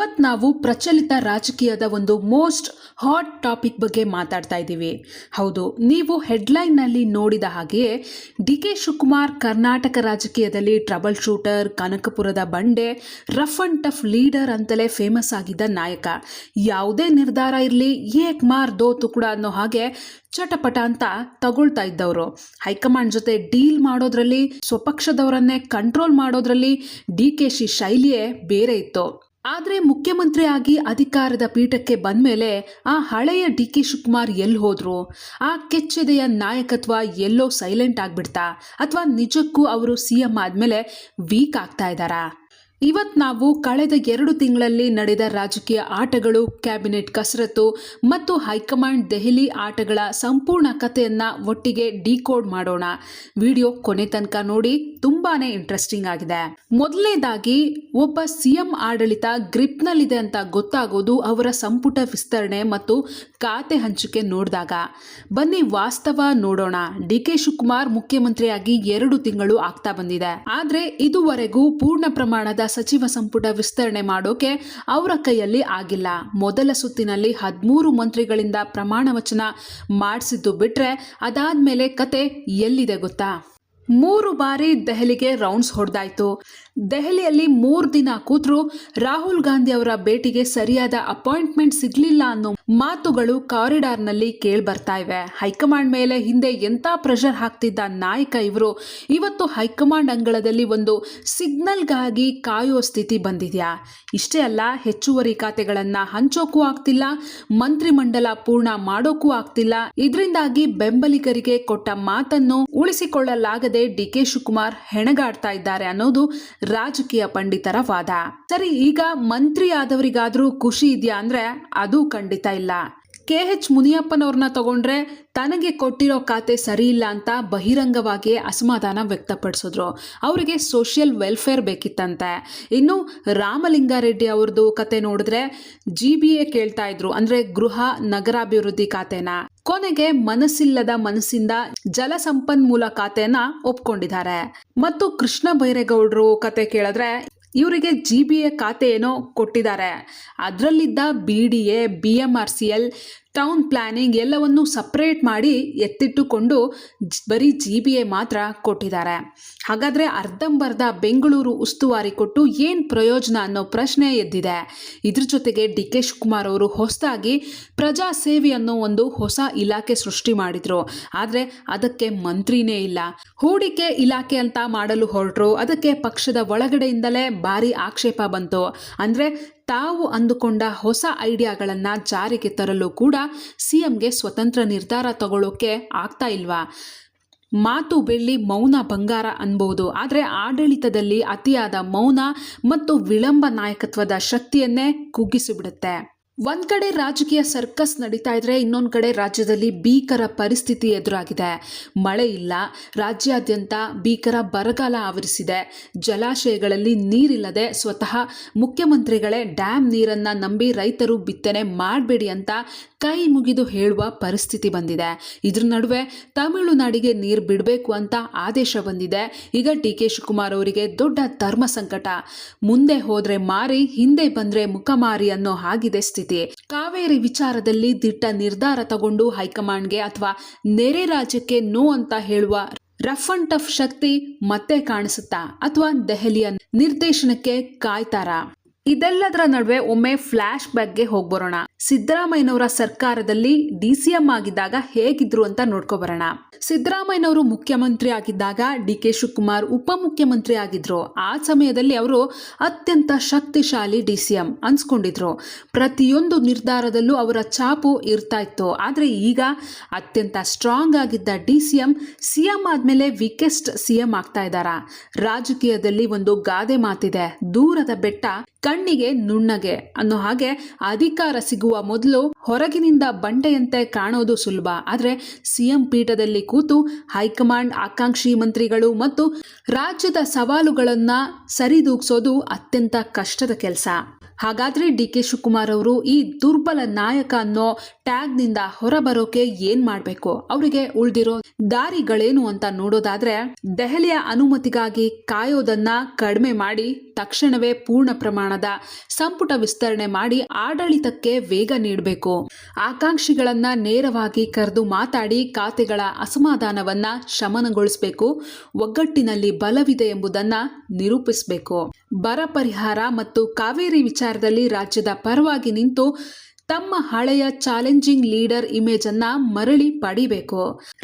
ಇವತ್ತು ನಾವು ಪ್ರಚಲಿತ ರಾಜಕೀಯದ ಒಂದು ಮೋಸ್ಟ್ ಹಾಟ್ ಟಾಪಿಕ್ ಬಗ್ಗೆ ಮಾತಾಡ್ತಾ ಇದ್ದೀವಿ. ಹೌದು, ನೀವು ಹೆಡ್ಲೈನ್ನಲ್ಲಿ ನೋಡಿದ ಹಾಗೆಯೇ ಡಿ.ಕೆ. ಶಿವಕುಮಾರ್ ಕರ್ನಾಟಕ ರಾಜಕೀಯದಲ್ಲಿ ಟ್ರಬಲ್ ಶೂಟರ್, ಕನಕಪುರದ ಬಂಡೆ, ರಫ್ ಅಂಡ್ ಟಫ್ ಲೀಡರ್ ಅಂತಲೇ ಫೇಮಸ್ ಆಗಿದ್ದ ನಾಯಕ. ಯಾವುದೇ ನಿರ್ಧಾರ ಇರಲಿ ಏಕ್ ಮಾರ್ ದೋ ತುಕುಡ ಅನ್ನೋ ಹಾಗೆ ಚಟಪಟ ಅಂತ ತಗೊಳ್ತಾ ಇದ್ದವರು. ಹೈಕಮಾಂಡ್ ಜೊತೆ ಡೀಲ್ ಮಾಡೋದ್ರಲ್ಲಿ, ಸ್ವಪಕ್ಷದವರನ್ನೇ ಕಂಟ್ರೋಲ್ ಮಾಡೋದ್ರಲ್ಲಿ ಡಿ.ಕೆ.ಶಿ ಶೈಲಿಯೇ ಬೇರೆ ಇತ್ತು. ಆದರೆ ಮುಖ್ಯಮಂತ್ರಿ ಆಗಿ ಅಧಿಕಾರದ ಪೀಠಕ್ಕೆ ಬಂದ್ಮೇಲೆ ಆ ಹಳೆಯ ಡಿ.ಕೆ. ಶಿವಕುಮಾರ್ ಎಲ್ಲಿ ಹೋದ್ರು? ಆ ಕೆಚ್ಚೆದೆಯ ನಾಯಕತ್ವ ಎಲ್ಲೋ ಸೈಲೆಂಟ್ ಆಗ್ಬಿಡ್ತಾ, ಅಥವಾ ನಿಜಕ್ಕೂ ಅವರು ಸಿಎಂ ಆದ್ಮೇಲೆ ವೀಕ್ ಆಗ್ತಾ ಇದ್ದಾರಾ? ಇವತ್ತು ನಾವು ಕಳೆದ 2 ತಿಂಗಳಲ್ಲಿ ನಡೆದ ರಾಜಕೀಯ ಆಟಗಳು, ಕ್ಯಾಬಿನೆಟ್ ಕಸರತ್ತು ಮತ್ತು ಹೈಕಮಾಂಡ್ ದೆಹಲಿ ಆಟಗಳ ಸಂಪೂರ್ಣ ಕಥೆಯನ್ನ ಒಟ್ಟಿಗೆ ಡಿಕೋಡ್ ಮಾಡೋಣ. ವಿಡಿಯೋ ಕೊನೆ ತನಕ ನೋಡಿ, ತುಂಬಾನೇ ಇಂಟ್ರೆಸ್ಟಿಂಗ್ ಆಗಿದೆ. ಮೊದಲನೇದಾಗಿ, ಒಬ್ಬ ಸಿಎಂ ಆಡಳಿತ ಗ್ರಿಪ್ನಲ್ಲಿದೆ ಅಂತ ಗೊತ್ತಾಗೋದು ಅವರ ಸಂಪುಟ ವಿಸ್ತರಣೆ ಮತ್ತು ಖಾತೆ ಹಂಚಿಕೆ ನೋಡಿದಾಗ. ಬನ್ನಿ ವಾಸ್ತವ ನೋಡೋಣ. ಡಿ.ಕೆ. ಶಿವಕುಮಾರ್ ಮುಖ್ಯಮಂತ್ರಿಯಾಗಿ 2 ತಿಂಗಳು ಆಗ್ತಾ ಬಂದಿದೆ. ಆದ್ರೆ ಇದುವರೆಗೂ ಪೂರ್ಣ ಪ್ರಮಾಣದ ಸಚಿವ ಸಂಪುಟ ವಿಸ್ತರಣೆ ಮಾಡೋಕೆ ಅವರ ಕೈಯಲ್ಲಿ ಆಗಿಲ್ಲ. ಮೊದಲ ಸುತ್ತಿನಲ್ಲಿ 13 ಮಂತ್ರಿಗಳಿಂದ ಪ್ರಮಾಣ ವಚನ ಮಾಡಿಸಿದ್ದು ಬಿಟ್ರೆ ಅದಾದ್ಮೇಲೆ ಕತೆ ಎಲ್ಲಿದೆ ಗೊತ್ತಾ? 3 ಬಾರಿ ದೆಹಲಿಗೆ ರೌಂಡ್ಸ್ ಹೊಡೆದಾಯ್ತು. ದೆಹಲಿಯಲ್ಲಿ 3 ದಿನ ಕೂತ್ರು ರಾಹುಲ್ ಗಾಂಧಿ ಅವರ ಭೇಟಿಗೆ ಸರಿಯಾದ ಅಪಾಯಿಂಟ್ಮೆಂಟ್ ಸಿಗ್ಲಿಲ್ಲ ಅನ್ನೋ ಮಾತುಗಳು ಕಾರಿಡಾರ್ನಲ್ಲಿ ಕೇಳಿ ಬರ್ತಾ ಇವೆ. ಹೈಕಮಾಂಡ್ ಮೇಲೆ ಹಿಂದೆ ಎಂತ ಪ್ರೆಷರ್ ಹಾಕ್ತಿದ್ದ ನಾಯಕ ಇವರು ಇವತ್ತು ಹೈಕಮಾಂಡ್ ಅಂಗಳದಲ್ಲಿ ಒಂದು ಸಿಗ್ನಲ್ಗಾಗಿ ಕಾಯೋ ಸ್ಥಿತಿ ಬಂದಿದ್ಯಾ? ಇಷ್ಟೇ ಅಲ್ಲ, ಹೆಚ್ಚುವರಿ ಖಾತೆಗಳನ್ನ ಹಂಚೋಕ್ಕೂ ಆಗ್ತಿಲ್ಲ, ಮಂತ್ರಿಮಂಡಲ ಪೂರ್ಣ ಮಾಡೋಕ್ಕೂ ಆಗ್ತಿಲ್ಲ. ಇದರಿಂದಾಗಿ ಬೆಂಬಲಿಗರಿಗೆ ಕೊಟ್ಟ ಮಾತನ್ನು ಉಳಿಸಿಕೊಳ್ಳಲಾಗದೆ ಡಿ.ಕೆ. ಶಿವಕುಮಾರ್ ಹೆಣಗಾಡ್ತಾ ಇದ್ದಾರೆ ಅನ್ನೋದು ರಾಜಕೀಯ ಪಂಡಿತರ ವಾದ. ಸರಿ, ಈಗ ಮಂತ್ರಿ ಆದವರಿಗಾದ್ರೂ ಖುಷಿ ಇದೆಯಾ ಅಂದ್ರೆ ಅದು ಖಂಡಿತ ಇಲ್ಲ. ಕೆ.ಎಚ್. ಮುನಿಯಪ್ಪನವ್ರನ್ನ ತಗೊಂಡ್ರೆ ತನಗೆ ಕೊಟ್ಟಿರೋ ಖಾತೆ ಸರಿ ಇಲ್ಲ ಅಂತ ಬಹಿರಂಗವಾಗಿ ಅಸಮಾಧಾನ ವ್ಯಕ್ತಪಡಿಸಿದ್ರು. ಅವರಿಗೆ ಸೋಷಿಯಲ್ ವೆಲ್ಫೇರ್ ಬೇಕಿತ್ತಂತೆ. ಇನ್ನು ರಾಮಲಿಂಗಾರೆಡ್ಡಿ ಅವ್ರದ್ದು ಕತೆ ನೋಡಿದ್ರೆ GBA ಕೇಳ್ತಾ ಇದ್ರು, ಅಂದ್ರೆ ಗೃಹ ನಗರಾಭಿವೃದ್ಧಿ ಖಾತೆನ. ಕೊನೆಗೆ ಮನಸ್ಸಿಲ್ಲದ ಮನಸ್ಸಿಂದ ಜಲಸಂಪನ್ಮೂಲ ಖಾತೆನ ಒಪ್ಕೊಂಡಿದ್ದಾರೆ. ಮತ್ತು ಕೃಷ್ಣ ಬೈರೇಗೌಡರು ಕತೆ ಕೇಳಿದ್ರೆ ಇವರಿಗೆ GBA ಖಾತೆ ಏನೋ ಕೊಟ್ಟಿದ್ದಾರೆ. ಅದರಲ್ಲಿದ್ದ BDA, BMRCL, ಟೌನ್ ಪ್ಲಾನಿಂಗ್ ಎಲ್ಲವನ್ನು ಸಪ್ರೇಟ್ ಮಾಡಿ ಎತ್ತಿಟ್ಟುಕೊಂಡು ಬರೀ GBA ಮಾತ್ರ ಕೊಟ್ಟಿದ್ದಾರೆ. ಹಾಗಾದ್ರೆ ಅರ್ಧಂಬರ್ಧ ಬೆಂಗಳೂರು ಉಸ್ತುವಾರಿ ಕೊಟ್ಟು ಏನು ಪ್ರಯೋಜನ ಅನ್ನೋ ಪ್ರಶ್ನೆ ಎದ್ದಿದೆ. ಇದ್ರ ಜೊತೆಗೆ ಡಿ.ಕೆ. ಶಿವಕುಮಾರ್ ಅವರು ಹೊಸದಾಗಿ ಪ್ರಜಾ ಸೇವೆ ಅನ್ನೋ ಒಂದು ಹೊಸ ಇಲಾಖೆ ಸೃಷ್ಟಿ ಮಾಡಿದ್ರು. ಆದರೆ ಅದಕ್ಕೆ ಮಂತ್ರಿನೇ ಇಲ್ಲ. ಹೂಡಿಕೆ ಇಲಾಖೆ ಅಂತ ಮಾಡಲು ಹೊರಟರು. ಅದಕ್ಕೆ ಪಕ್ಷದ ಒಳಗಡೆಯಿಂದಲೇ ಭಾರಿ ಆಕ್ಷೇಪ ಬಂತು. ಅಂದ್ರೆ ತಾವು ಅಂದುಕೊಂಡ ಹೊಸ ಐಡಿಯಾಗಳನ್ನ ಜಾರಿಗೆ ತರಲು ಕೂಡ ಸಿಎಂಗೆ ಸ್ವತಂತ್ರ ನಿರ್ಧಾರ ತಗೊಳ್ಳೋಕೆ ಆಗ್ತಾ ಇಲ್ವಾ? ಮಾತು ಬೆಳ್ಳಿ, ಮೌನ ಬಂಗಾರ ಅನ್ಬಹುದು. ಆದರೆ ಆಡಳಿತದಲ್ಲಿ ಅತಿಯಾದ ಮೌನ ಮತ್ತು ವಿಳಂಬ ನಾಯಕತ್ವದ ಶಕ್ತಿಯನ್ನೇ ಕುಗ್ಗಿಸಿಬಿಡುತ್ತೆ. ಒಂದ್ ಕಡೆ ರಾಜಕೀಯ ಸರ್ಕಸ್ ನಡೀತಾ ಇದ್ರೆ, ಇನ್ನೊಂದು ಕಡೆ ರಾಜ್ಯದಲ್ಲಿ ಭೀಕರ ಪರಿಸ್ಥಿತಿ ಎದುರಾಗಿದೆ. ಮಳೆ ಇಲ್ಲ, ರಾಜ್ಯಾದ್ಯಂತ ಭೀಕರ ಬರಗಾಲ ಆವರಿಸಿದೆ. ಜಲಾಶಯಗಳಲ್ಲಿ ನೀರಿಲ್ಲದೆ ಸ್ವತಃ ಮುಖ್ಯಮಂತ್ರಿಗಳೇ ಡ್ಯಾಮ್ ನೀರನ್ನ ನಂಬಿ ರೈತರು ಬಿತ್ತನೆ ಮಾಡಬೇಡಿ ಅಂತ ಕೈ ಮುಗಿದು ಹೇಳುವ ಪರಿಸ್ಥಿತಿ ಬಂದಿದೆ. ಇದ್ರ ನಡುವೆ ತಮಿಳುನಾಡಿಗೆ ನೀರು ಬಿಡಬೇಕು ಅಂತ ಆದೇಶ ಬಂದಿದೆ. ಈಗ ಡಿ.ಕೆ. ಶಿವಕುಮಾರ್ ಅವರಿಗೆ ದೊಡ್ಡ ಧರ್ಮ ಸಂಕಟ. ಮುಂದೆ ಹೋದ್ರೆ ಮಾರಿ, ಹಿಂದೆ ಬಂದ್ರೆ ಮುಖಮಾರಿ ಅನ್ನೋ ಹಾಗಿದೆ ಸ್ಥಿತಿ. ಕಾವೇರಿ ವಿಚಾರದಲ್ಲಿ ದಿಟ್ಟ ನಿರ್ಧಾರ ತಗೊಂಡು ಹೈಕಮಾಂಡ್ಗೆ ಅಥವಾ ನೆರೆ ರಾಜ್ಯಕ್ಕೆ ನೋ ಅಂತ ಹೇಳುವ ರಫ್ ಅಂಡ್ ಟಫ್ ಶಕ್ತಿ ಮತ್ತೆ ಕಾಣಿಸುತ್ತಾ, ಅಥವಾ ದೆಹಲಿಯ ನಿರ್ದೇಶನಕ್ಕೆ ಕಾಯ್ತಾರಾ? ಇದೆಲ್ಲದರ ನಡುವೆ ಒಮ್ಮೆ ಫ್ಲಾಶ್ ಬ್ಯಾಕ್ಗೆ ಹೋಗ್ಬರೋಣ. ಸಿದ್ದರಾಮಯ್ಯನವರ ಸರ್ಕಾರದಲ್ಲಿ DCM ಆಗಿದ್ದಾಗ ಹೇಗಿದ್ರು ಅಂತ ನೋಡ್ಕೊಬರೋಣ. ಸಿದ್ದರಾಮಯ್ಯನವರು ಮುಖ್ಯಮಂತ್ರಿ ಆಗಿದ್ದಾಗ ಡಿ.ಕೆ. ಶಿವಕುಮಾರ್ ಉಪಮುಖ್ಯಮಂತ್ರಿ ಆಗಿದ್ರು. ಆ ಸಮಯದಲ್ಲಿ ಅವರು ಅತ್ಯಂತ ಶಕ್ತಿಶಾಲಿ DCM ಅನ್ಸ್ಕೊಂಡಿದ್ರು. ಪ್ರತಿಯೊಂದು ನಿರ್ಧಾರದಲ್ಲೂ ಅವರ ಛಾಪು ಇರ್ತಾ ಇತ್ತು. ಆದ್ರೆ ಈಗ ಅತ್ಯಂತ ಸ್ಟ್ರಾಂಗ್ ಆಗಿದ್ದ DCM ಸಿಎಂ ಆದ್ಮೇಲೆ ವೀಕೆಸ್ಟ್ ಸಿಎಂ ಆಗ್ತಾ ಇದ್ದಾರ. ರಾಜಕೀಯದಲ್ಲಿ ಒಂದು ಗಾದೆ ಮಾತಿದೆ, ದೂರದ ಬೆಟ್ಟ ಕಣ್ಣಿಗೆ ನುಣ್ಣಗೆ ಅನ್ನೋ ಹಾಗೆ. ಅಧಿಕಾರ ಸಿಗುವ ಮೊದಲು ಹೊರಗಿನಿಂದ ಬಂಡೆಯಂತೆ ಕಾಣೋದು ಸುಲಭ. ಆದ್ರೆ ಸಿಎಂ ಪೀಠದಲ್ಲಿ ಕೂತು ಹೈಕಮಾಂಡ್, ಆಕಾಂಕ್ಷಿ ಮಂತ್ರಿಗಳು ಮತ್ತು ರಾಜ್ಯದ ಸವಾಲುಗಳನ್ನ ಸರಿದೂಗಿಸೋದು ಅತ್ಯಂತ ಕಷ್ಟದ ಕೆಲಸ. ಹಾಗಾದ್ರೆ ಡಿ.ಕೆ. ಶಿವಕುಮಾರ್ ಅವರು ಈ ದುರ್ಬಲ ನಾಯಕ ಅನ್ನೋ ಟ್ಯಾಗ್ನಿಂದ ಹೊರಬರೋಕೆ ಏನ್ ಮಾಡ್ಬೇಕು, ಅವರಿಗೆ ಉಳಿದಿರೋ ದಾರಿಗಳೇನು ಅಂತ ನೋಡೋದಾದ್ರೆ ದೆಹಲಿಯ ಅನುಮತಿಗಾಗಿ ಕಾಯೋದನ್ನ ಕಡಿಮೆ ಮಾಡಿ ತಕ್ಷಣವೇ ಪೂರ್ಣ ಪ್ರಮಾಣದ ಸಂಪುಟ ವಿಸ್ತರಣೆ ಮಾಡಿ ಆಡಳಿತಕ್ಕೆ ವೇಗ ನೀಡಬೇಕು. ಆಕಾಂಕ್ಷಿಗಳನ್ನ ನೇರವಾಗಿ ಕರೆದು ಮಾತಾಡಿ ಖಾತೆಗಳ ಅಸಮಾಧಾನವನ್ನ ಶಮನಗೊಳಿಸಬೇಕು. ಒಗ್ಗಟ್ಟಿನಲ್ಲಿ ಬಲವಿದೆ ಎಂಬುದನ್ನ ನಿರೂಪಿಸಬೇಕು. ಬರ ಪರಿಹಾರ ಮತ್ತು ಕಾವೇರಿ ವಿಚಾರದಲ್ಲಿ ರಾಜ್ಯದ ಪರವಾಗಿ ನಿಂತು ತಮ್ಮ ಹಳೆಯ ಚಾಲೆಂಜಿಂಗ್ ಲೀಡರ್ ಇಮೇಜ್ ಅನ್ನ ಮರಳಿ ಪಡಿಬೇಕು.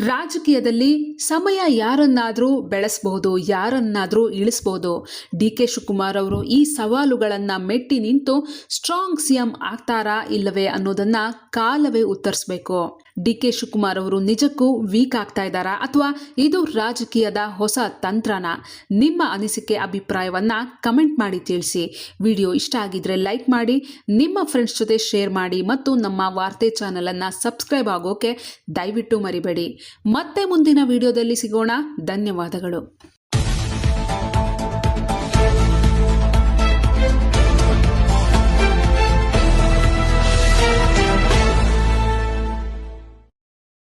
ರಾಜಕೀಯದಲ್ಲಿ ಸಮಯ ಯಾರನ್ನಾದ್ರೂ ಬೆಳೆಸಬಹುದು, ಯಾರನ್ನಾದ್ರೂ ಇಳಿಸಬಹುದು. ಡಿ.ಕೆ. ಶಿವಕುಮಾರ್ ಅವರು ಈ ಸವಾಲುಗಳನ್ನ ಮೆಟ್ಟಿ ನಿಂತು ಸ್ಟ್ರಾಂಗ್ ಸಿಎಂ ಆಗ್ತಾರಾ ಇಲ್ಲವೇ ಅನ್ನೋದನ್ನ ಕಾಲವೇ ಉತ್ತರಿಸಬೇಕು. ಡಿ.ಕೆ. ಶಿವಕುಮಾರ್ ಅವರು ನಿಜಕ್ಕೂ ವೀಕ್ ಆಗ್ತಾ ಇದ್ದಾರಾ ಅಥವಾ ಇದು ರಾಜಕೀಯದ ಹೊಸ ತಂತ್ರನ? ನಿಮ್ಮ ಅನಿಸಿಕೆ ಅಭಿಪ್ರಾಯವನ್ನ ಕಮೆಂಟ್ ಮಾಡಿ ತಿಳಿಸಿ. ವಿಡಿಯೋ ಇಷ್ಟ ಆಗಿದ್ರೆ ಲೈಕ್ ಮಾಡಿ, ನಿಮ್ಮ ಫ್ರೆಂಡ್ಸ್ ಜೊತೆ ಶೇರ್ ಮಾಡಿ ಮತ್ತು ನಮ್ಮ ವಾರ್ತೆ ಚಾನೆಲ್ ಅನ್ನ ಸಬ್ಸ್ಕ್ರೈಬ್ ಆಗೋಕೆ ದಯವಿಟ್ಟು ಮರಿಬೇಡಿ. ಮತ್ತೆ ಮುಂದಿನ ವಿಡಿಯೋದಲ್ಲಿ ಸಿಗೋಣ. ಧನ್ಯವಾದಗಳು.